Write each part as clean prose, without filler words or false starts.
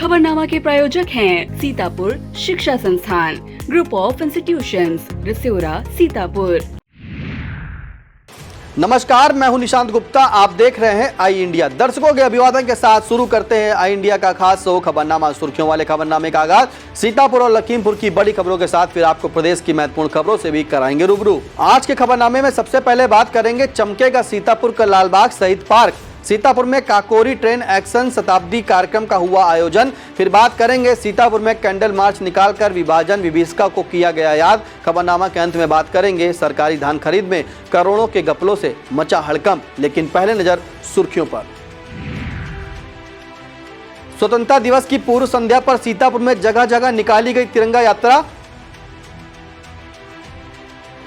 खबरनामा के प्रायोजक हैं सीतापुर शिक्षा संस्थान, ग्रुप ऑफ इंस्टीट्यूशंस, रिसोरा, सीतापुर। नमस्कार, मैं हूं निशांत गुप्ता। आप देख रहे हैं आई इंडिया। दर्शकों के अभिवादन के साथ शुरू करते हैं आई इंडिया का खास शो खबरनामा। सुर्खियों वाले खबरनामे का आगाज सीतापुर और लखीमपुर की बड़ी खबरों के साथ, फिर आपको प्रदेश की महत्वपूर्ण खबरों से भी कराएंगे रूबरू। आज के खबरनामे में सबसे पहले बात करेंगे चमकेगा सीतापुर का लालबाग शहीद पार्क। सीतापुर में काकोरी ट्रेन एक्शन शताब्दी कार्यक्रम का हुआ आयोजन। फिर बात करेंगे सीतापुर में कैंडल मार्च निकालकर विभाजन विभीषिका को किया गया याद। खबरनामा के अंत में बात करेंगे सरकारी धान खरीद में करोड़ों के घपलों से मचा हड़कंप। लेकिन पहले नजर सुर्खियों पर। स्वतंत्रता दिवस की पूर्व संध्या पर सीतापुर में जगह जगह निकाली गई तिरंगा यात्रा।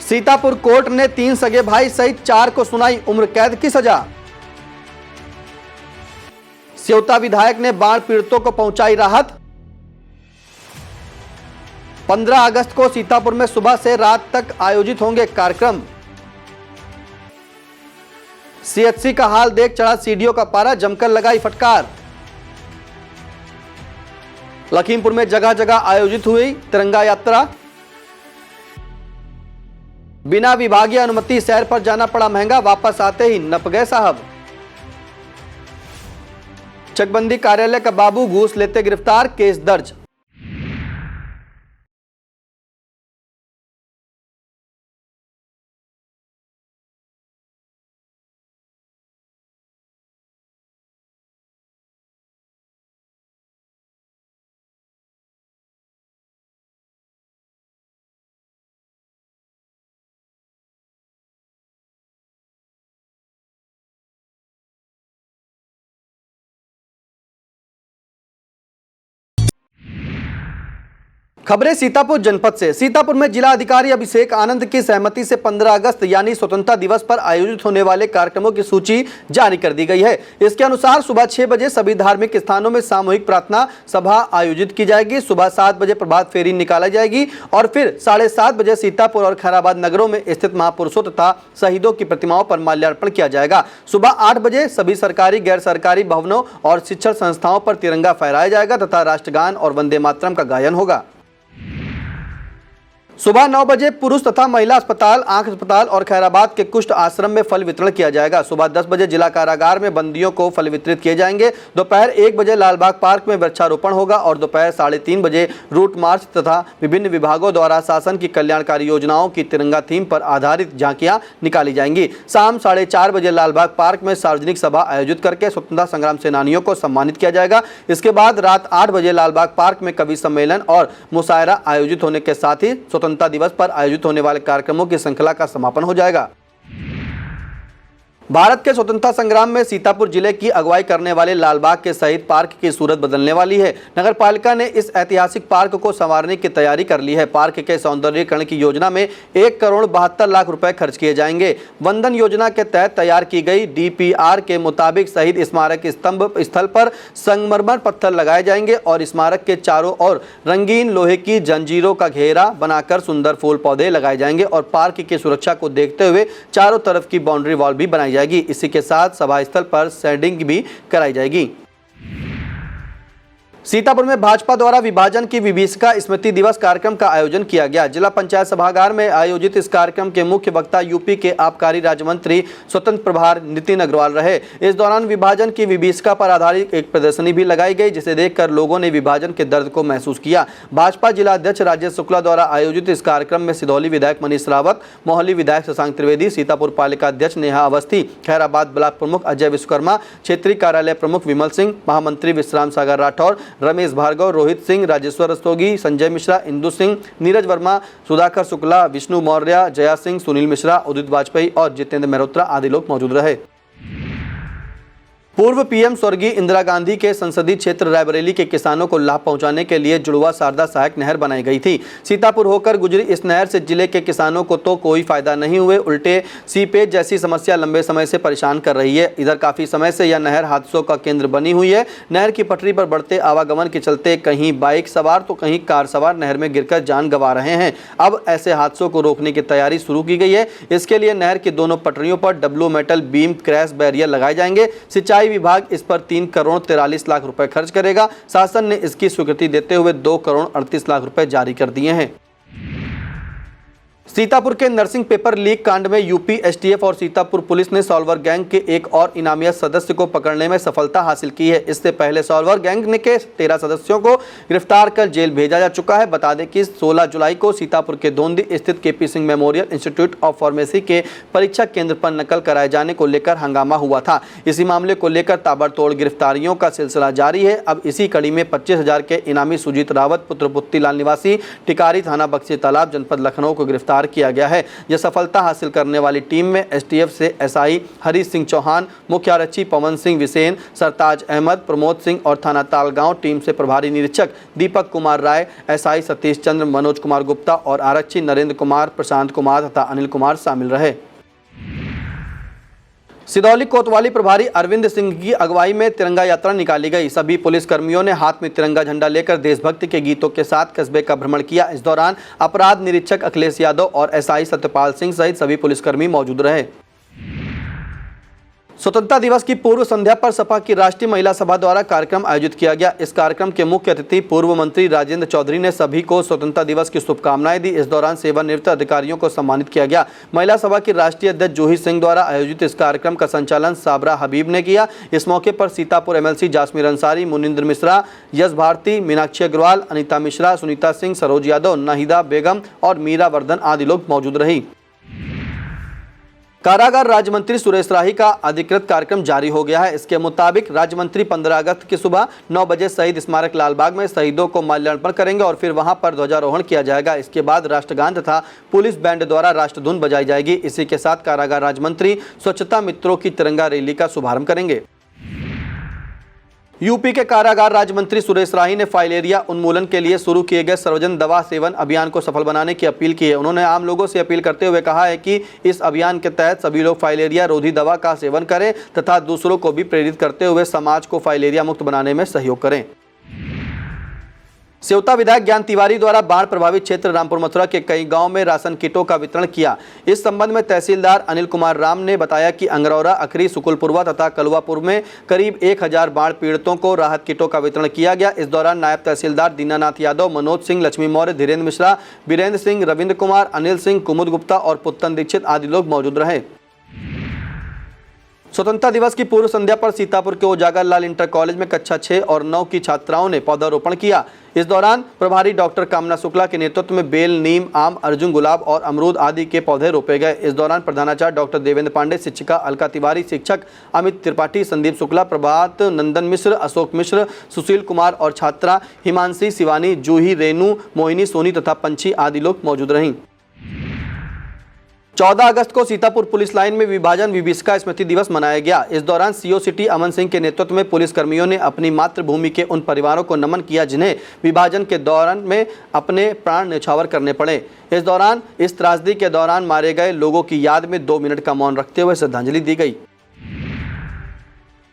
सीतापुर कोर्ट ने 3 सगे भाई सहित 4 को सुनाई उम्र कैद की सजा। सेवता विधायक ने बाढ़ पीड़ितों को पहुंचाई राहत। 15 अगस्त को सीतापुर में सुबह से रात तक आयोजित होंगे कार्यक्रम। सीएचसी का हाल देख चढ़ा सीडीओ का पारा, जमकर लगाई फटकार। लखीमपुर में जगह जगह आयोजित हुई तिरंगा यात्रा। बिना विभागीय अनुमति शहर पर जाना पड़ा महंगा, वापस आते ही नप गए साहब। चकबंदी कार्यालय का बाबू घूस लेते गिरफ्तार, केस दर्ज। खबरें सीतापुर जनपद से। सीतापुर में जिला अधिकारी अभिषेक आनंद की सहमति से 15 अगस्त यानी स्वतंत्रता दिवस पर आयोजित होने वाले कार्यक्रमों की सूची जारी कर दी गई है। इसके अनुसार सुबह 6 बजे सभी धार्मिक स्थानों में सामूहिक प्रार्थना सभा आयोजित की जाएगी। सुबह 7 बजे प्रभात फेरी निकाली जाएगी और फिर 7:30 बजे सीतापुर और खैराबाद नगरों में स्थित महापुरुषों तथा शहीदों की प्रतिमाओं पर माल्यार्पण किया जाएगा। सुबह 8 बजे सभी सरकारी गैर सरकारी भवनों और शिक्षण संस्थाओं पर तिरंगा फहराया जाएगा तथा राष्ट्रगान और वंदे मातरम का गायन होगा। सुबह 9 बजे पुरुष तथा महिला अस्पताल, आंख अस्पताल और खैराबाद के कुष्ठ आश्रम में फल वितरण किया जाएगा। सुबह 10 बजे जिला कारागार में बंदियों को फल वितरित किए जाएंगे। दोपहर 1 बजे लालबाग पार्क में वृक्षारोपण होगा और दोपहर 3:30 बजे रूट मार्च तथा विभिन्न विभागों द्वारा शासन की कल्याणकारी योजनाओं की तिरंगा थीम पर आधारित झांकियां निकाली जाएंगी। शाम 4:30 बजे लालबाग पार्क में सार्वजनिक सभा आयोजित करके स्वतंत्रता संग्राम सेनानियों को सम्मानित किया जाएगा। इसके बाद रात 8 बजे लालबाग पार्क में कवि सम्मेलन और मुशायरा आयोजित होने के साथ ही स्वतंत्रता दिवस पर आयोजित होने वाले कार्यक्रमों की श्रृंखला का समापन हो जाएगा। भारत के स्वतंत्रता संग्राम में सीतापुर जिले की अगुवाई करने वाले लालबाग के शहीद पार्क की सूरत बदलने वाली है। नगर पालिका ने इस ऐतिहासिक पार्क को संवारने की तैयारी कर ली है। पार्क के सौंदर्यीकरण की योजना में 1 करोड़ 72 लाख रुपए खर्च किए जाएंगे। वंदन योजना के तहत तैयार की गई डीपीआर के मुताबिक शहीद स्मारक स्तंभ स्थल पर संगमरमर पत्थर लगाए जाएंगे और स्मारक के चारों ओर रंगीन लोहे की जंजीरों का घेरा बनाकर सुंदर फूल पौधे लगाए जाएंगे और पार्क की सुरक्षा को देखते हुए चारों तरफ की बाउंड्री वॉल भी बनाई जाएगी। इसी के साथ सभा स्थल पर शेडिंग भी कराई जाएगी। सीतापुर में भाजपा द्वारा विभाजन की विभीषिका स्मृति दिवस कार्यक्रम का आयोजन किया गया। जिला पंचायत सभागार में आयोजित इस कार्यक्रम के मुख्य वक्ता यूपी के आबकारी राज्य मंत्री स्वतंत्र प्रभार नितिन अग्रवाल रहे। इस दौरान विभाजन की विभीषिका पर आधारित एक प्रदर्शनी भी लगाई गई, जिसे देखकर लोगों ने विभाजन के दर्द को महसूस किया। भाजपा जिला अध्यक्ष राजेश शुक्ला द्वारा आयोजित इस कार्यक्रम में सिधौली विधायक मनीष रावत, मोहाली विधायक शशांक त्रिवेदी, सीतापुर पालिका अध्यक्ष नेहा अवस्थी, खैराबाद ब्लॉक प्रमुख अजय विश्वकर्मा, क्षेत्रीय कार्यालय प्रमुख विमल सिंह, महामंत्री विश्राम सागर राठौर, रमेश भार्गव, रोहित सिंह, राजेश्वर रस्तोगी, संजय मिश्रा, इंदु सिंह, नीरज वर्मा, सुधाकर शुक्ला, विष्णु मौर्य, जया सिंह, सुनील मिश्रा, उदित वाजपेयी और जितेंद्र मेहरोत्रा आदि लोग मौजूद रहे। पूर्व पीएम स्वर्गीय इंदिरा गांधी के संसदीय क्षेत्र रायबरेली के किसानों को लाभ पहुंचाने के लिए जुड़वा शारदा सहायक नहर बनाई गई थी। सीतापुर होकर गुजरी इस नहर से जिले के किसानों को तो कोई फायदा नहीं हुए, उल्टे सीपेज जैसी समस्या लंबे समय से परेशान कर रही है। इधर काफी समय से यह नहर हादसों का केंद्र बनी हुई है। नहर की पटरी पर बढ़ते आवागमन के चलते कहीं बाइक सवार तो कहीं कार सवार नहर में गिरकर जान गंवा रहे हैं। अब ऐसे हादसों को रोकने की तैयारी शुरू की गई है। इसके लिए नहर की दोनों पटरियों पर W metal beam crash barrier लगाए जाएंगे। सिंचाई सफाई विभाग इस पर 3 करोड़ 43 लाख रुपए खर्च करेगा। शासन ने इसकी स्वीकृति देते हुए 2 करोड़ 38 लाख रुपए जारी कर दिए हैं। सीतापुर के नर्सिंग पेपर लीक कांड में यूपी एसटीएफ और सीतापुर पुलिस ने सॉल्वर गैंग के एक और इनामिया सदस्य को पकड़ने में सफलता हासिल की है। इससे पहले सॉल्वर गैंग के 13 सदस्यों को गिरफ्तार कर जेल भेजा जा चुका है। बता दें कि 16 जुलाई को सीतापुर के धोंदी स्थित KP Singh memorial institute of pharmacy के परीक्षा केंद्र पर नकल कराए जाने को लेकर हंगामा हुआ था। इसी मामले को लेकर ताबड़तोड़ गिरफ्तारियों का सिलसिला जारी है। अब इसी कड़ी में 25,000 के इनामी सुजीत रावत पुत्र पुत्तीलाल निवासी टिकारी थाना बक्सी तालाब जनपद लखनऊ को गिरफ्तार किया गया है। यह सफलता हासिल करने वाली टीम में एसटीएफ से एसआई हरीश सिंह चौहान, मुख्य आरक्षी पवन सिंह विसेन, सरताज अहमद, प्रमोद सिंह और थाना तालगांव टीम से प्रभारी निरीक्षक दीपक कुमार राय, एसआई सतीश चंद्र, मनोज कुमार गुप्ता और आरक्षी नरेंद्र कुमार, प्रशांत कुमार तथा अनिल कुमार शामिल रहे। सिदौली कोतवाली प्रभारी अरविंद सिंह की अगुवाई में तिरंगा यात्रा निकाली गई। सभी पुलिस कर्मियों ने हाथ में तिरंगा झंडा लेकर देशभक्ति के गीतों के साथ कस्बे का भ्रमण किया। इस दौरान अपराध निरीक्षक अखिलेश यादव और एसआई सत्यपाल सिंह सहित सभी पुलिसकर्मी मौजूद रहे। स्वतंत्रता दिवस की पूर्व संध्या पर सपा की राष्ट्रीय महिला सभा द्वारा कार्यक्रम आयोजित किया गया। इस कार्यक्रम के मुख्य अतिथि पूर्व मंत्री राजेंद्र चौधरी ने सभी को स्वतंत्रता दिवस की शुभकामनाएं दी। इस दौरान सेवानिवृत्त अधिकारियों को सम्मानित किया गया। महिला सभा की राष्ट्रीय अध्यक्ष जूही सिंह द्वारा आयोजित इस कार्यक्रम का संचालन साबरा हबीब ने किया। इस मौके पर सीतापुर एमएलसी जासमीर अंसारी, मुनिंद्र मिश्रा, यश भारती, मीनाक्षी अग्रवाल, अनिता मिश्रा, सुनीता सिंह, सरोज यादव, नाहिदा बेगम और मीरा वर्धन आदि लोग मौजूद रही। कारागार राज्य मंत्री सुरेश राही का अधिकृत कार्यक्रम जारी हो गया है। इसके मुताबिक राज्य मंत्री 15 अगस्त की सुबह 9 बजे शहीद स्मारक लालबाग में शहीदों को माल्यार्पण करेंगे और फिर वहां पर ध्वजारोहण किया जाएगा। इसके बाद राष्ट्रगान तथा पुलिस बैंड द्वारा राष्ट्रधुन बजाई जाएगी। इसी के साथ कारागार राज्य मंत्री स्वच्छता मित्रों की तिरंगा रैली का शुभारंभ करेंगे। यूपी के कारागार राज्य मंत्री सुरेश राही ने फाइलेरिया उन्मूलन के लिए शुरू किए गए सर्वजन दवा सेवन अभियान को सफल बनाने की अपील की है। उन्होंने आम लोगों से अपील करते हुए कहा है कि इस अभियान के तहत सभी लोग फाइलेरिया रोधी दवा का सेवन करें तथा दूसरों को भी प्रेरित करते हुए समाज को फाइलेरिया मुक्त बनाने में सहयोग करें। सेवता विधायक ज्ञान तिवारी द्वारा बाढ़ प्रभावित क्षेत्र रामपुर मथुरा के कई गांव में राशन किटों का वितरण किया। इस संबंध में तहसीलदार अनिल कुमार राम ने बताया कि अंगरौरा, अखरी, सुकुलपुरवा तथा कलुआपुर में करीब 1000 बाढ़ पीड़ितों को राहत किटों का वितरण किया गया। इस दौरान नायब तहसीलदार दीनानाथ यादव, मनोज सिंह, लक्ष्मी मौर्य, धीरेन्द्र मिश्रा, बीरेंद्र सिंह, रविंद्र कुमार, अनिल सिंह, कुमुद गुप्ता और पुत्तन दीक्षित आदि लोग मौजूद रहे। स्वतंत्रता दिवस की पूर्व संध्या पर सीतापुर के उजागर लाल इंटर कॉलेज में कक्षा 6 और 9 की छात्राओं ने पौधारोपण किया। इस दौरान प्रभारी डॉक्टर कामना शुक्ला के नेतृत्व में बेल, नीम, आम, अर्जुन, गुलाब और अमरूद आदि के पौधे रोपे गए। इस दौरान प्रधानाचार्य डॉक्टर देवेंद्र पांडे, शिक्षिका अलका तिवारी, शिक्षक अमित त्रिपाठी, संदीप शुक्ला, प्रभात नंदन मिश्र, अशोक मिश्र, सुशील कुमार और छात्रा हिमांशी, शिवानी, जूही, रेनू, मोहिनी, सोनी तथा पंछी आदि लोग मौजूद रहीं। 14 अगस्त को सीतापुर पुलिस लाइन में विभाजन विभीषिका स्मृति दिवस मनाया गया। इस दौरान सीओ सिटी अमन सिंह के नेतृत्व में पुलिस कर्मियों ने अपनी मातृभूमि के उन परिवारों को नमन किया जिन्हें विभाजन के दौरान में अपने प्राण न्यौछावर करने पड़े। इस दौरान इस त्रासदी के दौरान मारे गए लोगों की याद में 2 मिनट का मौन रखते हुए श्रद्धांजलि दी गई।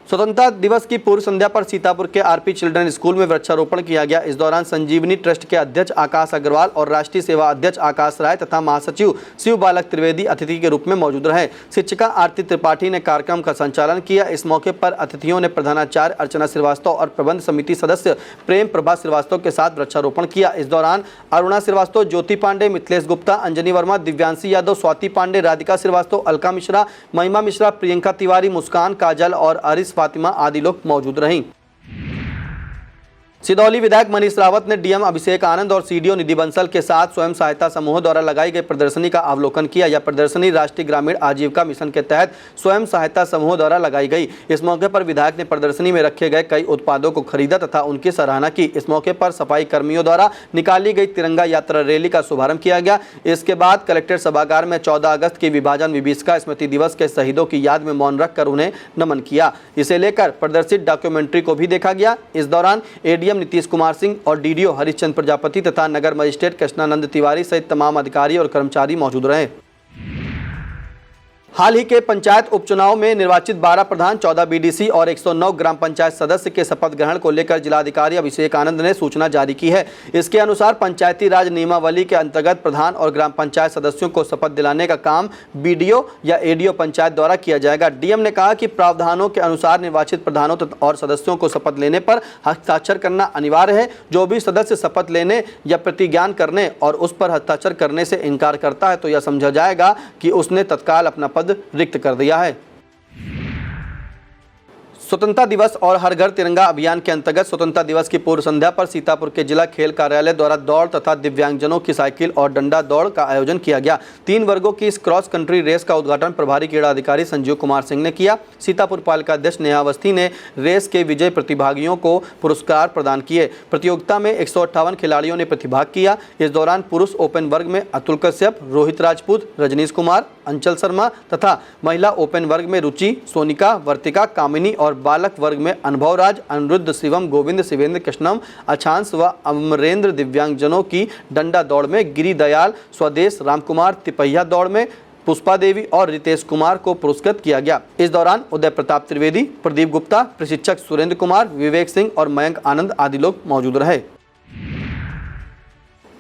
स्वतंत्रता दिवस की पूर्व संध्या पर सीतापुर के आरपी चिल्ड्रन स्कूल में वृक्षारोपण किया गया। इस दौरान संजीवनी ट्रस्ट के अध्यक्ष आकाश अग्रवाल और राष्ट्रीय सेवा अध्यक्ष आकाश राय तथा महासचिव शिव बालक त्रिवेदी अतिथि के रूप में मौजूद रहे। शिक्षिका आरती त्रिपाठी ने कार्यक्रम का संचालन किया। इस मौके पर अतिथियों ने प्रधानाचार्य अर्चना श्रीवास्तव और प्रबंध समिति सदस्य प्रेम प्रभा श्रीवास्तव के साथ वृक्षारोपण किया। इस दौरान अरुणा श्रीवास्तव, ज्योति पांडे, मिथिलेश गुप्ता, अंजनी वर्मा, दिव्यांशी यादव, स्वाति पांडे, राधिका श्रीवास्तव, अलका मिश्रा, महिमा मिश्रा, प्रियंका तिवारी, मुस्कान, काजल और आरिस फातिमा आदि लोग मौजूद रहीं। सिदौली विधायक मनीष रावत ने डीएम अभिषेक आनंद और सीडीओ निधि बंसल के साथ स्वयं सहायता समूह द्वारा लगाई गई प्रदर्शनी का अवलोकन किया। यह प्रदर्शनी राष्ट्रीय ग्रामीण आजीविका मिशन के तहत स्वयं सहायता समूह द्वारा लगाई गई। इस मौके पर विधायक ने प्रदर्शनी में रखे गए कई उत्पादों को खरीदा तथा उनकी सराहना की। इस मौके पर सफाई कर्मियों द्वारा निकाली गई तिरंगा यात्रा रैली का शुभारंभ किया गया। इसके बाद कलेक्ट्रेट सभागार में 14 अगस्त की विभाजन विभीषिका स्मृति दिवस के शहीदों की याद में मौन रखकर उन्हें नमन किया। इसे लेकर प्रदर्शित डॉक्यूमेंट्री को भी देखा गया। इस दौरान एडीएम नीतीश कुमार सिंह और डीडीओ हरिश्चंद्र प्रजापति तथा नगर मजिस्ट्रेट कृष्णानंद तिवारी सहित तमाम अधिकारी और कर्मचारी मौजूद रहे। हाल ही के पंचायत उपचुनाव में निर्वाचित 12 प्रधान, 14 बीडीसी और 109 ग्राम पंचायत सदस्य के शपथ ग्रहण को लेकर जिलाधिकारी अभिषेक आनंद ने सूचना जारी की है। इसके अनुसार पंचायती राज नियमावली के अंतर्गत प्रधान और ग्राम पंचायत सदस्यों को शपथ दिलाने का काम बीडीओ या एडीओ पंचायत द्वारा किया जाएगा। डीएम ने कहा कि प्रावधानों के अनुसार निर्वाचित प्रधानों और सदस्यों को शपथ लेने पर हस्ताक्षर करना अनिवार्य है। जो भी सदस्य शपथ लेने या प्रतिज्ञान करने और उस पर हस्ताक्षर करने से इनकार करता है तो यह समझा जाएगा कि उसने तत्काल अपना पद रिक्त कर दिया है। स्वतंत्रता दिवस और हर घर तिरंगा अभियान के अंतर्गत स्वतंत्रता दिवस की पूर्व संध्या पर सीतापुर के जिला खेल कार्यालय द्वारा दौड़ तथा दिव्यांगजनों की साइकिल और डंडा दौड़ का आयोजन किया गया। 3 वर्गों की इस क्रॉस कंट्री रेस का उद्घाटन प्रभारी क्रीड़ा अधिकारी संजीव कुमार सिंह ने किया। सीतापुर पालिका अध्यक्ष नेहा अवस्थी ने रेस के विजयी प्रतिभागियों को पुरस्कार प्रदान किए। प्रतियोगिता में 158 खिलाड़ियों ने प्रतिभाग किया। इस दौरान पुरुष ओपन वर्ग में अतुल कश्यप, रोहित राजपूत, रजनीश कुमार, अंचल शर्मा तथा महिला ओपन वर्ग में रुचि, सोनिका, वर्तिका, कामिनी और बालक वर्ग में अनुभव राज, अनिरुद्ध, शिवम, गोविंद, शिवेंद्र, कृष्णम, अछांश व अमरेंद्र दिव्यांगजनों की डंडा दौड़ में गिरी दयाल, स्वदेश, रामकुमार, तिपहिया दौड़ में पुष्पा देवी और रितेश कुमार को पुरस्कृत किया गया। इस दौरान उदय प्रताप त्रिवेदी, प्रदीप गुप्ता, प्रशिक्षक सुरेंद्र कुमार, विवेक सिंह और मयंक आनंद आदि लोग मौजूद रहे।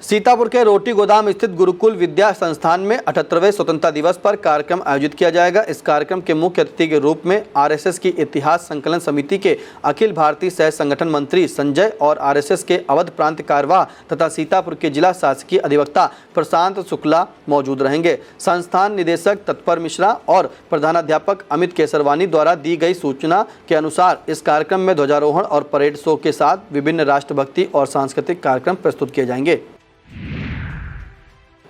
सीतापुर के रोटी गोदाम स्थित गुरुकुल विद्या संस्थान में 78वें स्वतंत्रता दिवस पर कार्यक्रम आयोजित किया जाएगा। इस कार्यक्रम के मुख्य अतिथि के रूप में आरएसएस की इतिहास संकलन समिति के अखिल भारतीय सह संगठन मंत्री संजय और आरएसएस के अवध प्रांत कार्यवाह तथा सीतापुर के जिला शासकीय अधिवक्ता प्रशांत शुक्ला मौजूद रहेंगे। संस्थान निदेशक तत्पर मिश्रा और प्रधानाध्यापक अमित केसरवानी द्वारा दी गई सूचना के अनुसार इस कार्यक्रम में ध्वजारोहण और परेड शो के साथ विभिन्न राष्ट्रभक्ति और सांस्कृतिक कार्यक्रम प्रस्तुत किए जाएंगे।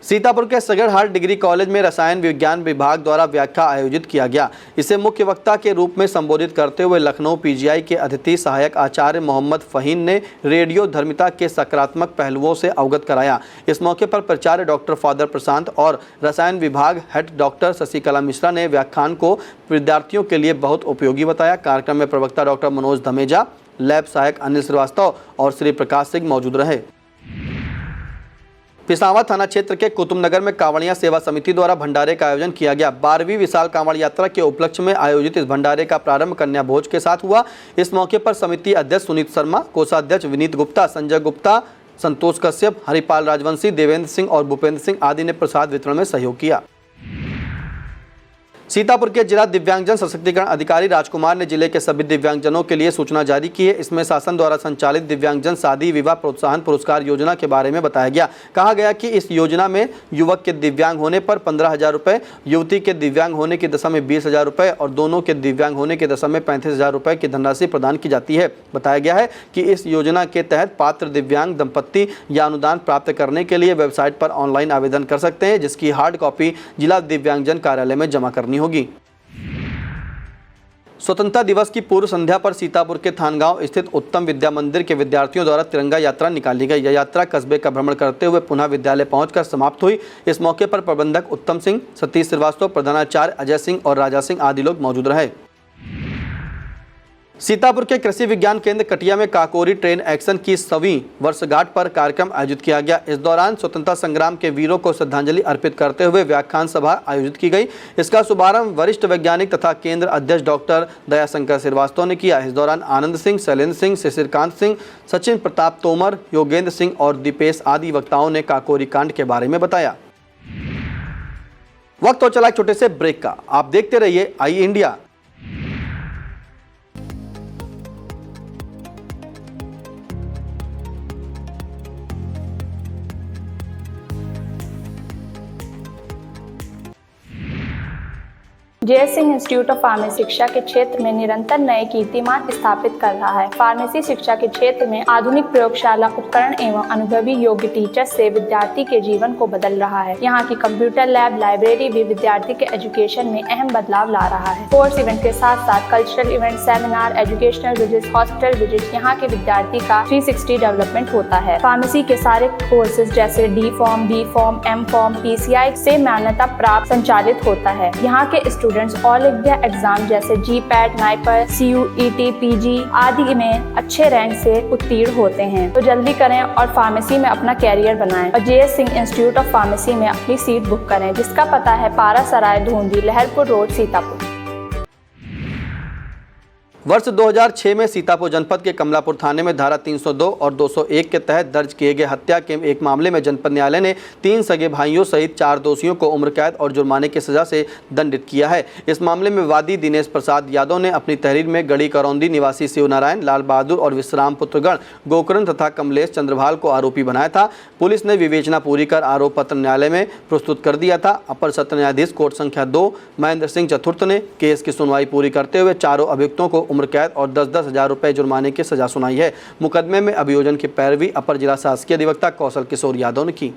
सीतापुर के सगरहाट डिग्री कॉलेज में रसायन विज्ञान विभाग द्वारा व्याख्यान आयोजित किया गया। इसे मुख्य वक्ता के रूप में संबोधित करते हुए लखनऊ पीजीआई के अतिथि सहायक आचार्य मोहम्मद फहीम ने रेडियो धर्मिता के सकारात्मक पहलुओं से अवगत कराया। इस मौके पर प्राचार्य डॉक्टर फादर प्रशांत और रसायन विभाग हेड डॉक्टर शशिकला मिश्रा ने व्याख्यान को विद्यार्थियों के लिए बहुत उपयोगी बताया। कार्यक्रम में प्रवक्ता डॉक्टर मनोज धमेजा, लैब सहायक अनिल श्रीवास्तव और श्री प्रकाश सिंह मौजूद रहे। पिसावा थाना क्षेत्र के कुतुबनगर में कांवड़िया सेवा समिति द्वारा भंडारे का आयोजन किया गया। 12वीं विशाल कांवड़ यात्रा के उपलक्ष्य में आयोजित इस भंडारे का प्रारंभ कन्या भोज के साथ हुआ। इस मौके पर समिति अध्यक्ष सुनीत शर्मा, कोषाध्यक्ष विनीत गुप्ता, संजय गुप्ता, संतोष कश्यप, हरिपाल राजवंशी, देवेंद्र सिंह और भूपेंद्र सिंह आदि ने प्रसाद वितरण में सहयोग किया। सीतापुर के जिला दिव्यांगजन सशक्तिकरण अधिकारी राजकुमार ने जिले के सभी दिव्यांगजनों के लिए सूचना जारी की है। इसमें शासन द्वारा संचालित दिव्यांगजन शादी विवाह प्रोत्साहन पुरस्कार योजना के बारे में बताया गया। कहा गया कि इस योजना में युवक के दिव्यांग होने पर 15,000 रुपये, युवती के दिव्यांग होने की दशा में 20,000 रुपये और दोनों के दिव्यांग होने की दशा में 35,000 रुपये की धनराशि प्रदान की जाती है। बताया गया है कि इस योजना के तहत पात्र दिव्यांग दंपत्ति या अनुदान प्राप्त करने के लिए वेबसाइट पर ऑनलाइन आवेदन कर सकते हैं, जिसकी हार्ड कॉपी जिला दिव्यांगजन कार्यालय में जमा करनी होगी। स्वतंत्रता दिवस की पूर्व संध्या पर सीतापुर के थानगांव स्थित उत्तम विद्या मंदिर के विद्यार्थियों द्वारा तिरंगा यात्रा निकाली गई। यह यात्रा कस्बे का भ्रमण करते हुए पुनः विद्यालय पहुंचकर समाप्त हुई। इस मौके पर प्रबंधक उत्तम सिंह, सतीश श्रीवास्तव, प्रधानाचार्य अजय सिंह और राजा सिंह आदि लोग मौजूद रहे। सीतापुर के कृषि विज्ञान केंद्र कटिया में काकोरी ट्रेन एक्शन की 100वीं वर्षगांठ पर कार्यक्रम आयोजित किया गया। इस दौरान स्वतंत्रता संग्राम के वीरों को श्रद्धांजलि अर्पित करते हुए व्याख्यान सभा आयोजित की गई। इसका शुभारंभ वरिष्ठ वैज्ञानिक तथा केंद्र अध्यक्ष डॉक्टर दयाशंकर श्रीवास्तव ने किया। इस दौरान आनंद सिंह, शैलेंद्र सिंह, शिशिरकांत सिंह, सचिन प्रताप तोमर, योगेंद्र सिंह और दीपेश आदि वक्ताओं ने काकोरी कांड के बारे में बताया। वक्त हो चला एक छोटे से ब्रेक का। आप देखते रहिए आई इंडिया। जय सिंह इंस्टीट्यूट ऑफ फार्मेसी शिक्षा के क्षेत्र में निरंतर नए कीर्तिमान स्थापित कर रहा है। फार्मेसी शिक्षा के क्षेत्र में आधुनिक प्रयोगशाला उपकरण एवं अनुभवी योग्य टीचर से विद्यार्थी के जीवन को बदल रहा है। यहाँ की कंप्यूटर लैब, लाइब्रेरी भी विद्यार्थी के एजुकेशन में अहम बदलाव ला रहा है। कोर्स इवेंट के साथ साथ cultural event, seminar, educational visit, hospital visit, यहाँ के विद्यार्थी का 360 डेवलपमेंट होता है। फार्मेसी के सारे कोर्सेज जैसे D Pharm, B Pharm, M Pharm, PCI से मान्यता प्राप्त संचालित होता है। यहाँ के स्टूडेंट्स ऑल इंडिया एग्जाम जैसे GPAT, NIPER, CUET, PG आदि में अच्छे रैंक से उत्तीर्ण होते हैं। तो जल्दी करें और फार्मेसी में अपना कैरियर बनाएं और JS Singh institute of pharmacy में अपनी सीट बुक करें, जिसका पता है पारासराय, धूंधी, लहरपुर रोड, सीतापुर। वर्ष 2006 में सीतापुर जनपद के कमलापुर थाने में धारा 302 और 201 के तहत दर्ज किए गए हत्या के एक मामले में जनपद न्यायालय ने 3 सगे भाइयों सहित 4 दोषियों को उम्र कैद और जुर्माने की सजा से दंडित किया है। इस मामले में वादी दिनेश प्रसाद यादव ने अपनी तहरीर में गढ़ी करौंदी निवासी शिवनारायण, लाल बहादुर और विश्राम पुत्रगण गोकर्ण तथा कमलेश चंद्रभाल को आरोपी बनाया था। पुलिस ने विवेचना पूरी कर आरोप पत्र न्यायालय में प्रस्तुत कर दिया था। अपर सत्र न्यायाधीश कोर्ट संख्या 2 महेंद्र सिंह चतुर्थ ने केस की सुनवाई पूरी करते हुए चारों अभियुक्तों को उम्र कैद और 10-10 हजार रुपए जुर्माने की सजा सुनाई है। मुकदमे में अभियोजन की पैरवी अपर जिला शासकीय अधिवक्ता कौशल किशोर यादव ने की।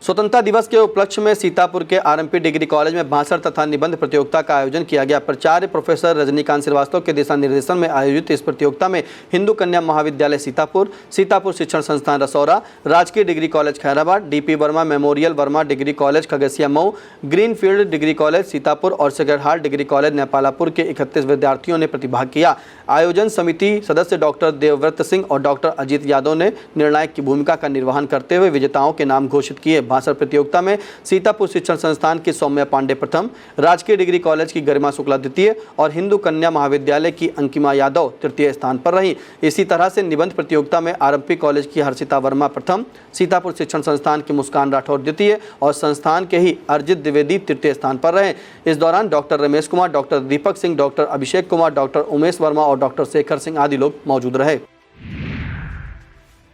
स्वतंत्रता दिवस के उपलक्ष्य में सीतापुर के RMP डिग्री कॉलेज में भाषण तथा निबंध प्रतियोगिता का आयोजन किया गया। प्राचार्य प्रोफेसर रजनीकांत श्रीवास्तव के दिशा निर्देशन में आयोजित इस प्रतियोगिता में हिंदू कन्या महाविद्यालय सीतापुर, सीतापुर शिक्षण संस्थान रसौरा, राजकीय degree college Khairabad, DP Verma memorial Verma degree college Khagsiya Mau, greenfield degree college Sitapur और sacred heart degree college Nepalapur के 31 विद्यार्थियों ने प्रतिभाग किया। आयोजन समिति सदस्य डॉक्टर देवव्रत सिंह और डॉक्टर अजीत यादव ने निर्णायक की भूमिका का निर्वहन करते हुए विजेताओं के नाम घोषित किए। भाषण प्रतियोगिता में सीतापुर शिक्षण संस्थान की सौम्या पांडे प्रथम, राजकीय डिग्री कॉलेज की गरिमा शुक्ला द्वितीय और हिंदू कन्या महाविद्यालय की अंकिमा यादव तृतीय स्थान पर रही। इसी तरह से निबंध प्रतियोगिता में RMP कॉलेज की हर्षिता वर्मा प्रथम, सीतापुर शिक्षण संस्थान की मुस्कान राठौर द्वितीय और संस्थान के ही अर्जित द्विवेदी तृतीय स्थान पर रहे। इस दौरान doctor Ramesh Kumar, doctor Deepak Singh, doctor Abhishek Kumar, doctor Umesh Verma और डॉक्टर शेखर सिंह आदि लोग मौजूद रहे।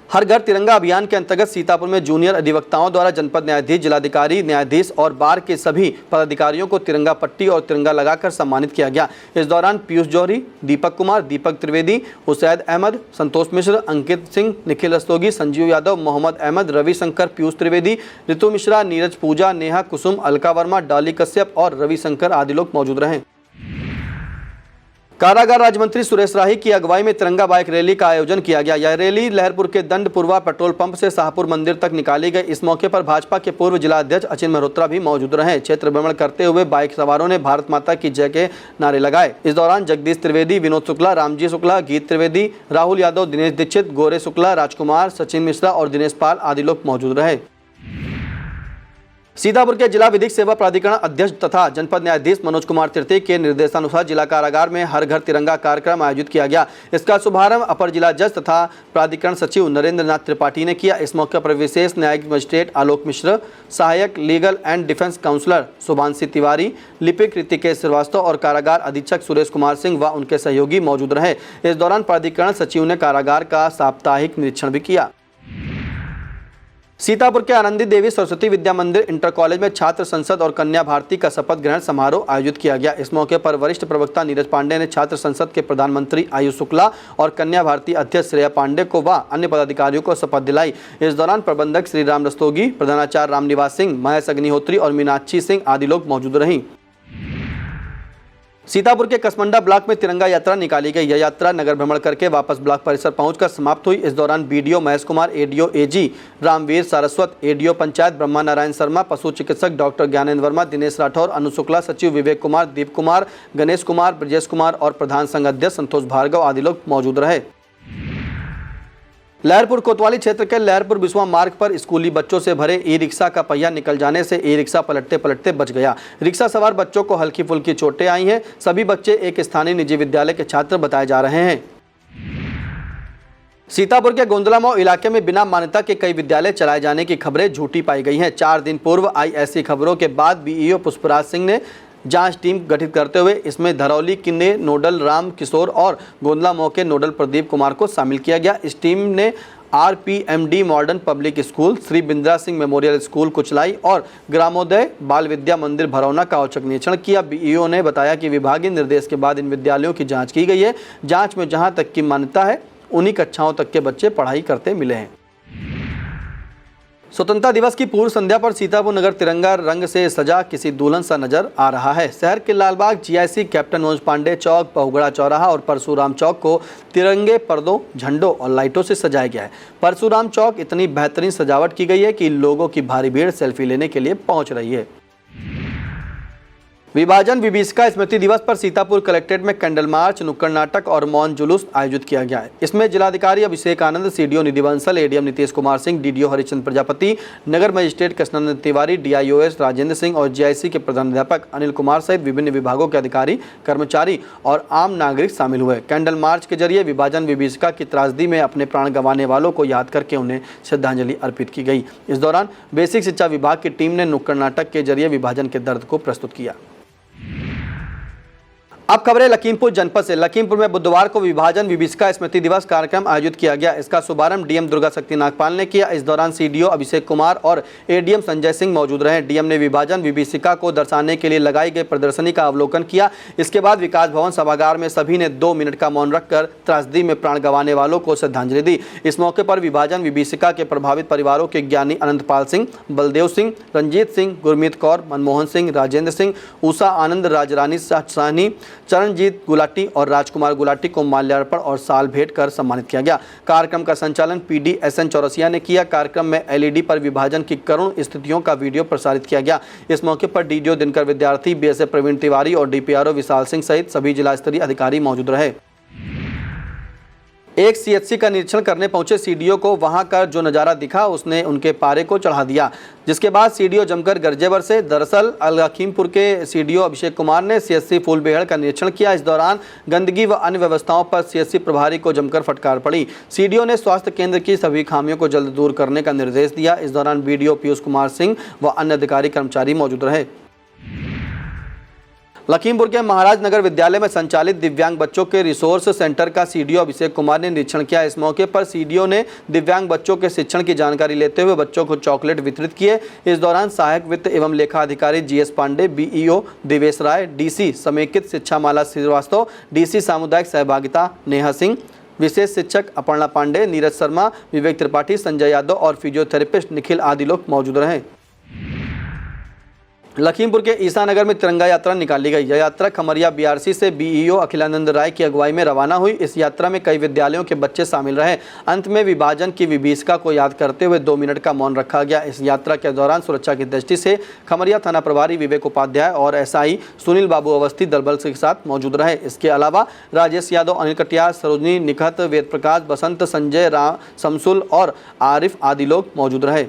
हर घर तिरंगा अभियान के अंतर्गत सीतापुर में जूनियर अधिवक्ताओं द्वारा जनपद न्यायाधीश, जिलाधिकारी, न्यायाधीश और बार के सभी पदाधिकारियों को तिरंगा पट्टी और तिरंगा लगाकर सम्मानित किया गया। इस दौरान पीयूष जौहरी, दीपक कुमार, दीपक त्रिवेदी, उसैद अहमद, संतोष मिश्र, अंकित सिंह, निखिल रस्तोगी, संजीव यादव, मोहम्मद अहमद, रविशंकर, पीयूष त्रिवेदी, ऋतु मिश्रा, नीरज पूजा, नेहा कुसुम, अलका वर्मा, डॉली कश्यप और रविशंकर आदि लोग मौजूद रहे। कारागार राज्य मंत्री सुरेश राही की अगुवाई में तिरंगा बाइक रैली का आयोजन किया गया। यह रैली लहरपुर के दंडपुरवा पेट्रोल पंप से शाहपुर मंदिर तक निकाली गई। इस मौके पर भाजपा के पूर्व जिला अध्यक्ष अचिन मल्होत्रा भी मौजूद रहे। क्षेत्र भ्रमण करते हुए बाइक सवारों ने भारत माता की जय के नारे लगाए। इस दौरान जगदीश त्रिवेदी, विनोद शुक्ला, रामजी शुक्ला, गीत त्रिवेदी, राहुल यादव, दिनेश दीक्षित, गोरे शुक्ला, राजकुमार, सचिन मिश्रा और दिनेश पाल आदि लोग मौजूद रहे। सीतापुर के जिला विधिक सेवा प्राधिकरण अध्यक्ष तथा जनपद न्यायाधीश मनोज कुमार तृतीय के निर्देशानुसार जिला कारागार में हर घर तिरंगा कार्यक्रम आयोजित किया गया। इसका शुभारंभ अपर जिला जज तथा प्राधिकरण सचिव नरेंद्र नाथ त्रिपाठी ने किया। इस मौके पर विशेष न्यायिक मजिस्ट्रेट आलोक मिश्र, सहायक legal and defence counsellor Shubhanshi Tiwari, लिपिक ऋतिकेश श्रीवास्तव और कारागार अधीक्षक सुरेश कुमार सिंह व उनके सहयोगी मौजूद रहे। इस दौरान प्राधिकरण सचिव ने कारागार का साप्ताहिक निरीक्षण भी किया। सीतापुर के आनंदी देवी सरस्वती विद्या मंदिर इंटर कॉलेज में छात्र संसद और कन्या भारती का शपथ ग्रहण समारोह आयोजित किया गया। इस मौके पर वरिष्ठ प्रवक्ता नीरज पांडे ने छात्र संसद के प्रधानमंत्री आयुष शुक्ला और कन्या भारती अध्यक्ष श्रेया पांडे को व अन्य पदाधिकारियों को शपथ दिलाई। इस दौरान प्रबंधक श्री राम रस्तोगी, प्रधानाचार्य रामनिवास सिंह, महेश अग्निहोत्री और मीनाक्षी सिंह आदि लोग मौजूद रहीं। सीतापुर के कसमंडा ब्लॉक में तिरंगा यात्रा निकाली गई। यह यात्रा नगर भ्रमण करके वापस ब्लॉक परिसर पहुंचकर समाप्त हुई। इस दौरान BDO Mahesh Kumar, ADO AG Ramveer Saraswat, ADO panchayat Brahma Narayan Sharma, पशु चिकित्सक डॉक्टर ज्ञानेंद्र वर्मा, दिनेश राठौर, अनु शुक्ला, सचिव विवेक कुमार, दीप कुमार, गणेश कुमार, ब्रजेश कुमार और प्रधान संघ अध्यक्ष संतोष भार्गव आदि लोग मौजूद रहे। लहरपुर कोतवाली क्षेत्र के लहरपुर बिस्वा मार्ग पर स्कूली बच्चों से भरे ई-रिक्शा का पहिया निकल जाने से ई-रिक्शा पलटते पलटते बच गया। रिक्शा सवार बच्चों को हल्की फुल्की चोटें आई हैं। सभी बच्चे एक स्थानीय निजी विद्यालय के छात्र बताए जा रहे हैं। सीतापुर के गोंदला मऊ इलाके में बिना मान्यता के कई विद्यालय चलाए जाने की खबरें झूठी पाई गई हैं। 4 दिन पूर्व आई ऐसी खबरों के बाद BEO पुष्पराज सिंह ने जांच टीम गठित करते हुए इसमें धरौली के नोडल राम किशोर और गोंदला मऊ के नोडल प्रदीप कुमार को शामिल किया गया। इस टीम ने RPMD modern public school, Shri Bindra Singh memorial school Kuchlai और ग्रामोदय बाल विद्या मंदिर भरौना का औचक निरीक्षण किया। BEO ने बताया कि विभागीय निर्देश के बाद इन विद्यालयों की जाँच की गई है। जाँच में जहाँ तक की मान्यता है उन्हीं कक्षाओं तक के बच्चे पढ़ाई करते मिले हैं। स्वतंत्रता दिवस की पूर्व संध्या पर सीतापुर नगर तिरंगा रंग से सजा किसी दुल्हन सा नजर आ रहा है। शहर के लालबाग, GIC, कैप्टन मनोज पांडे चौक, बहुगड़ा चौराहा और परशुराम चौक को तिरंगे, पर्दों, झंडों और लाइटों से सजाया गया है। परशुराम चौक इतनी बेहतरीन सजावट की गई है कि लोगों की भारी भीड़ सेल्फी लेने के लिए पहुंच रही है। विभाजन विभीषिका स्मृति दिवस पर सीतापुर कलेक्ट्रेट में कैंडल मार्च, नुक्कड़ नाटक और मौन जुलूस आयोजित किया गया है। इसमें जिलाधिकारी अभिषेक आनंद, सीडीओ निधि बंसल, एडीएम नीतीश कुमार सिंह, डीडीओ हरिचंद्र प्रजापति, नगर मजिस्ट्रेट कृष्णानंद तिवारी, डीआईओएस राजेंद्र सिंह और जीआईसी के प्रधानाध्यापक अनिल कुमार सहित विभिन्न विभागों के अधिकारी, कर्मचारी और आम नागरिक शामिल हुए। कैंडल मार्च के जरिए विभाजन विभीषिका की त्रासदी में अपने प्राण गंवाने वालों को याद करके उन्हें श्रद्धांजलि अर्पित की गई। इस दौरान बेसिक शिक्षा विभाग की टीम ने नुक्कड़ नाटक के जरिए विभाजन के दर्द को प्रस्तुत किया। अब खबरें लखीमपुर जनपद से। लखीमपुर में बुधवार को विभाजन विभीषिका स्मृति दिवस कार्यक्रम आयोजित किया गया। इसका शुभारंभ डीएम दुर्गा शक्ति नागपाल ने किया। इस दौरान सीडीओ अभिषेक कुमार और एडीएम संजय सिंह मौजूद रहे। डीएम ने विभाजन विभीषिका को दर्शाने के लिए लगाई गई प्रदर्शनी का अवलोकन किया। इसके बाद विकास भवन सभागार में सभी ने 2 मिनट का मौन रखकर त्रासदी में प्राण गंवाने वालों को श्रद्धांजलि दी। इस मौके पर विभाजन विभीषिका के प्रभावित परिवारों के ज्ञानी अनंतपाल सिंह, बलदेव सिंह, रंजीत सिंह, गुरमीत कौर, मनमोहन सिंह, राजेंद्र सिंह, उषा आनंद, राजरानी साहनी, चरणजीत गुलाटी और राजकुमार गुलाटी को माल्यार्पण और साल भेंट कर सम्मानित किया गया। कार्यक्रम का संचालन पीडी एसएन चौरसिया ने किया। कार्यक्रम में एलईडी पर विभाजन की करुण स्थितियों का वीडियो प्रसारित किया गया। इस मौके पर डीडीओ दिनकर विद्यार्थी, बीएसएफ प्रवीण तिवारी और डीपीआरओ विशाल सिंह सहित सभी जिला स्तरीय अधिकारी मौजूद रहे। एक सीएचसी का निरीक्षण करने पहुंचे सीडीओ को वहां का जो नज़ारा दिखा उसने उनके पारे को चढ़ा दिया, जिसके बाद सीडीओ जमकर गरजे बरसे। दरअसल लखीमपुर के सीडीओ अभिषेक कुमार ने सीएचसी फूलबेहड़ का निरीक्षण किया। इस दौरान गंदगी व अन्य व्यवस्थाओं पर सीएचसी प्रभारी को जमकर फटकार पड़ी। सीडीओ ने स्वास्थ्य केंद्र की सभी खामियों को जल्द दूर करने का निर्देश दिया। इस दौरान बीडीओ पीयूष कुमार सिंह व अन्य अधिकारी कर्मचारी मौजूद रहे। लखीमपुर के महाराज नगर विद्यालय में संचालित दिव्यांग बच्चों के रिसोर्स सेंटर का सीडीओ अभिषेक कुमार ने निरीक्षण किया। इस मौके पर सीडीओ ने दिव्यांग बच्चों के शिक्षण की जानकारी लेते हुए बच्चों को चॉकलेट वितरित किए। इस दौरान सहायक वित्त एवं लेखा अधिकारी जीएस पांडे, बीईओ देवेश राय, डीसी समेकित शिक्षा माला श्रीवास्तव, डीसी सामुदायिक सहभागिता नेहा सिंह, विशेष शिक्षक अपर्णा पांडे, नीरज शर्मा, विवेक त्रिपाठी, संजय यादव और फिजियोथेरेपिस्ट निखिल आदि लोग मौजूद रहे। लखीमपुर के ईसानगर में तिरंगा यात्रा निकाली गई। यह यात्रा खमरिया बीआरसी से बीईओ अखिलानंद राय की अगुवाई में रवाना हुई। इस यात्रा में कई विद्यालयों के बच्चे शामिल रहे। अंत में विभाजन की विभीषिका को याद करते हुए 2 मिनट का मौन रखा गया। इस यात्रा के दौरान सुरक्षा की दृष्टि से खमरिया थाना प्रभारी विवेक उपाध्याय और एसआई सुनील बाबू अवस्थी दलबल के साथ मौजूद रहे। इसके अलावा राजेश यादव, अनिल कटियार, सरोजनी निखत, वेद प्रकाश, बसंत, संजय, राम, शमसुल और आरिफ आदि लोग मौजूद रहे।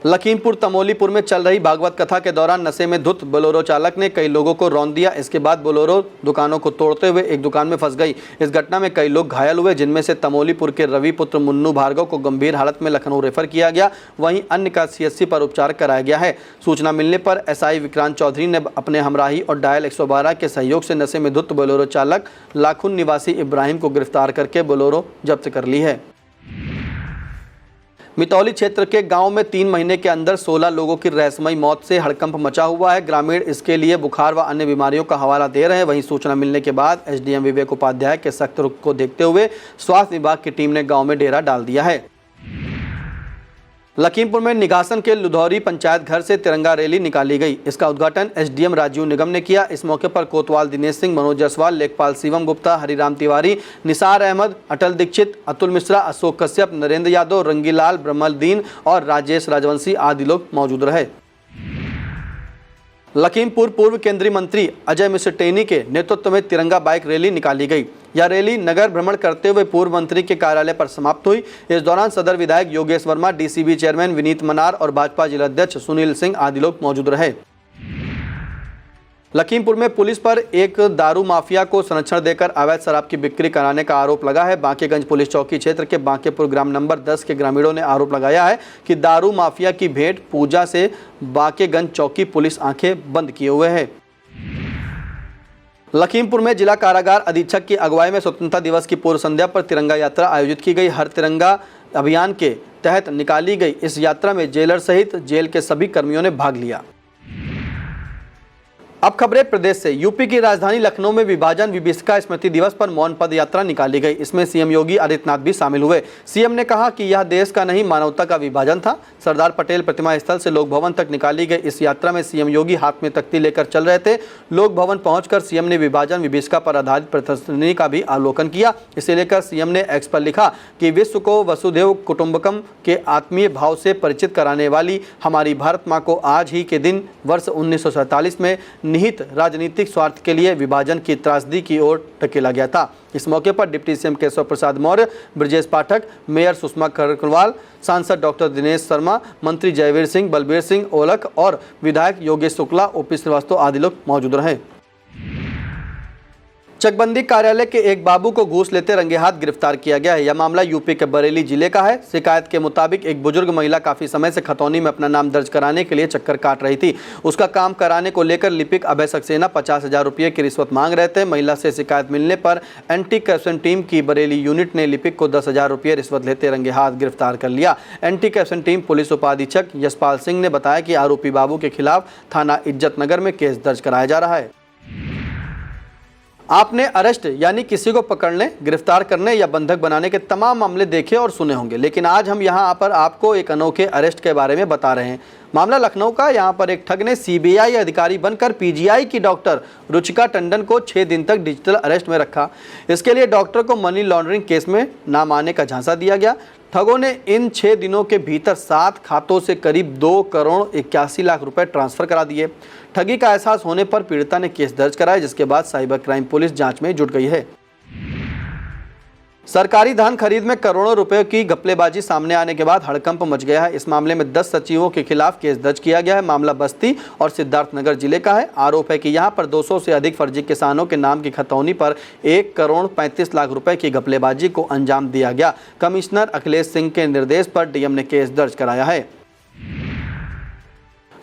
लखीमपुर तमोलीपुर में चल रही भागवत कथा के दौरान नशे में धुत बोलेरो चालक ने कई लोगों को रौंद दिया। इसके बाद बोलेरो दुकानों को तोड़ते हुए एक दुकान में फंस गई। इस घटना में कई लोग घायल हुए, जिनमें से तमोलीपुर के रवि पुत्र मुन्नू भार्गव को गंभीर हालत में लखनऊ रेफर किया गया। वहीं अन्य का सीएचसी पर उपचार कराया गया है। सूचना मिलने पर एसआई विक्रांत चौधरी ने अपने हमराही और डायल 112 के सहयोग से नशे में धुत बोलेरो चालक लाखुन निवासी इब्राहिम को गिरफ्तार करके बोलेरो जब्त कर ली है। मितौली क्षेत्र के गांव में 3 महीने के अंदर 16 लोगों की रहस्यमयी मौत से हड़कंप मचा हुआ है। ग्रामीण इसके लिए बुखार व अन्य बीमारियों का हवाला दे रहे हैं। वहीं सूचना मिलने के बाद एसडीएम विवेक उपाध्याय के सख्त रुख को देखते हुए स्वास्थ्य विभाग की टीम ने गांव में डेरा डाल दिया है। लखीमपुर में निघासन के लुधौरी पंचायत घर से तिरंगा रैली निकाली गई। इसका उद्घाटन एसडीएम राजीव निगम ने किया। इस मौके पर कोतवाल दिनेश सिंह, मनोज जायसवाल, लेखपाल शिवम गुप्ता, हरिराम तिवारी, निसार अहमद, अटल दीक्षित, अतुल मिश्रा, अशोक कश्यप, नरेंद्र यादव, रंगीलाल, ब्रह्मलदीन और राजेश राजवंशी आदि लोग मौजूद रहे। लखीमपुर पूर्व केंद्रीय मंत्री अजय मिश्र टेनी के नेतृत्व में तिरंगा बाइक रैली निकाली गई। यह रैली नगर भ्रमण करते हुए पूर्व मंत्री के कार्यालय पर समाप्त हुई। इस दौरान सदर विधायक योगेश वर्मा, डीसीबी चेयरमैन विनीत मनार और भाजपा जिलाध्यक्ष सुनील सिंह आदि लोग मौजूद रहे। लखीमपुर में पुलिस पर एक दारू माफिया को संरक्षण देकर अवैध शराब की बिक्री कराने का आरोप लगा है। बांकेगंज पुलिस चौकी क्षेत्र के बांकेपुर ग्राम नंबर 10 के ग्रामीणों ने आरोप लगाया है कि दारू माफिया की भेंट पूजा से बांकेगंज चौकी पुलिस आंखें बंद किए हुए है। लखीमपुर में जिला कारागार अधीक्षक की अगुवाई में स्वतंत्रता दिवस की पूर्व संध्या पर तिरंगा यात्रा आयोजित की गई। हर तिरंगा अभियान के तहत निकाली गई इस यात्रा में जेलर सहित जेल के सभी कर्मियों ने भाग लिया। अब खबरें प्रदेश से। यूपी की राजधानी लखनऊ में विभाजन विभीषिका स्मृति दिवस पर मौन पद यात्रा निकाली गई। इसमें सीएम योगी आदित्यनाथ भी शामिल हुए। सीएम ने कहा कि यह देश का नहीं मानवता का विभाजन था। सरदार पटेल प्रतिमा स्थल से लोक भवन तक निकाली गई इस यात्रा में सीएम योगी हाथ में तख्ती लेकर चल रहे थे। लोक भवन पहुंचकर सीएम ने विभाजन विभीषिका पर आधारित प्रदर्शनी का भी अवलोकन किया। इसे लेकर सीएम ने एक्स पर लिखा कि विश्व को वसुधैव कुटुंबकम के आत्मीय भाव से परिचित कराने वाली हमारी भारत माँ को आज ही के दिन वर्ष 1947 में निहित राजनीतिक स्वार्थ के लिए विभाजन की त्रासदी की ओर धकेला गया था। इस मौके पर deputy CM Keshav Prasad Maurya, Brajesh Pathak, mayor Sushma खरकरवाल, सांसद डॉक्टर दिनेश शर्मा, मंत्री जयवीर सिंह, बलबीर सिंह औलख और विधायक योगेश शुक्ला, ओपी श्रीवास्तव आदि लोग मौजूद रहे। चकबंदी कार्यालय के एक बाबू को घूस लेते रंगे हाथ गिरफ्तार किया गया है। यह मामला यूपी के बरेली जिले का है। शिकायत के मुताबिक एक बुजुर्ग महिला काफी समय से खतौनी में अपना नाम दर्ज कराने के लिए चक्कर काट रही थी। उसका काम कराने को लेकर लिपिक अभय सक्सेना 50,000 रुपये की रिश्वत मांग रहे थे। महिला से शिकायत मिलने पर एंटी करप्शन टीम की बरेली यूनिट ने लिपिक को 10,000 रुपये रिश्वत लेते रंगे हाथ गिरफ्तार कर लिया। एंटी करप्शन टीम पुलिस उपाधीक्षक यशपाल सिंह ने बताया कि आरोपी बाबू के खिलाफ थाना इज्जत नगर में केस दर्ज कराया जा रहा है। आपने अरेस्ट यानी किसी को पकड़ने, गिरफ्तार करने या बंधक बनाने के तमाम मामले देखे और सुने होंगे, लेकिन आज हम यहाँ पर आपको एक अनोखे अरेस्ट के बारे में बता रहे हैं। मामला लखनऊ का। यहाँ पर एक ठग ने सीबीआई अधिकारी बनकर पीजीआई की डॉक्टर रुचिका टंडन को 6 दिन तक डिजिटल अरेस्ट में रखा। इसके लिए डॉक्टर को मनी लॉन्ड्रिंग केस में नाम आने का झांसा दिया गया। ठगों ने इन 6 दिनों के भीतर 7 खातों से करीब 2 करोड़ 81 लाख रुपए ट्रांसफर करा दिए। ठगी का एहसास होने पर पीड़िता ने केस दर्ज कराया, जिसके बाद साइबर क्राइम पुलिस जांच में जुट गई है। सरकारी धान खरीद में करोड़ों रुपए की घपलेबाजी सामने आने के बाद हड़कंप मच गया है। इस मामले में 10 सचिवों के खिलाफ केस दर्ज किया गया है। मामला बस्ती और सिद्धार्थनगर जिले का है। आरोप है कि यहां पर 200 से अधिक फर्जी किसानों के नाम की खतौनी पर 1 करोड़ 35 लाख रुपए की घपलेबाजी को अंजाम दिया गया। कमिश्नर अखिलेश सिंह के निर्देश पर डीएम ने केस दर्ज कराया है।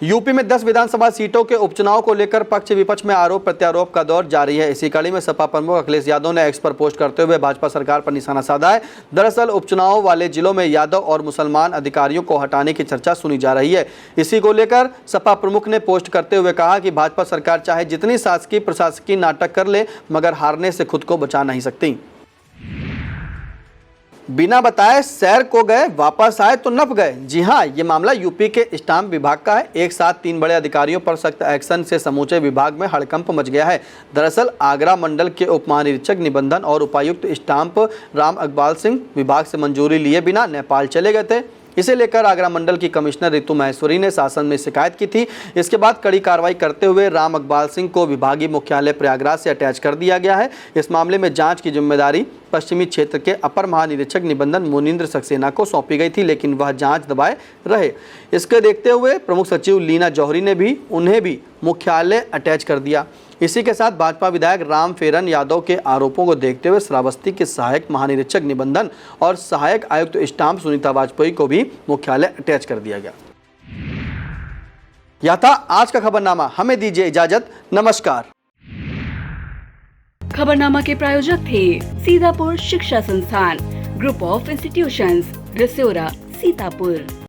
यूपी में 10 विधानसभा सीटों के उपचुनाव को लेकर पक्ष विपक्ष में आरोप प्रत्यारोप का दौर जारी है। इसी कड़ी में सपा प्रमुख अखिलेश यादव ने एक्स पर पोस्ट करते हुए भाजपा सरकार पर निशाना साधा है। दरअसल उपचुनाव वाले जिलों में यादव और मुसलमान अधिकारियों को हटाने की चर्चा सुनी जा रही है। इसी को लेकर सपा प्रमुख ने पोस्ट करते हुए कहा कि भाजपा सरकार चाहे जितनी शासकीय प्रशासकीय नाटक कर ले, मगर हारने से खुद को बचा नहीं सकती। बिना बताए शहर को गए, वापस आए तो नप गए। जी हां, ये मामला यूपी के स्टाम्प विभाग का है। एक साथ 3 बड़े अधिकारियों पर सख्त एक्शन से समूचे विभाग में हड़कंप मच गया है। दरअसल आगरा मंडल के उप महानिरीक्षक निबंधन और उपायुक्त स्टाम्प राम अकबाल सिंह विभाग से मंजूरी लिए बिना नेपाल चले गए थे। इसे लेकर आगरा मंडल की कमिश्नर रितु महेश्वरी ने शासन में शिकायत की थी। इसके बाद कड़ी कार्रवाई करते हुए राम अकबाल सिंह को विभागीय मुख्यालय प्रयागराज से अटैच कर दिया गया है। इस मामले में जांच की जिम्मेदारी पश्चिमी क्षेत्र के अपर महानिरीक्षक निबंधन मुनीन्द्र सक्सेना को सौंपी गई थी, लेकिन वह जांच दबाए रहे। इसके देखते हुए प्रमुख सचिव लीना जौहरी ने भी उन्हें भी मुख्यालय अटैच कर दिया। इसी के साथ भाजपा विधायक राम फेरन यादव के आरोपों को देखते हुए श्रावस्ती के सहायक महानिरीक्षक निबंधन और सहायक आयुक्त स्टाम्प सुनीता वाजपेयी को भी मुख्यालय अटैच कर दिया गया। यह था आज का खबरनामा। हमें दीजिए इजाजत। नमस्कार। खबरनामा के प्रायोजक थे सीतापुर शिक्षा संस्थान, group of institutions, Rasora, Sitapur.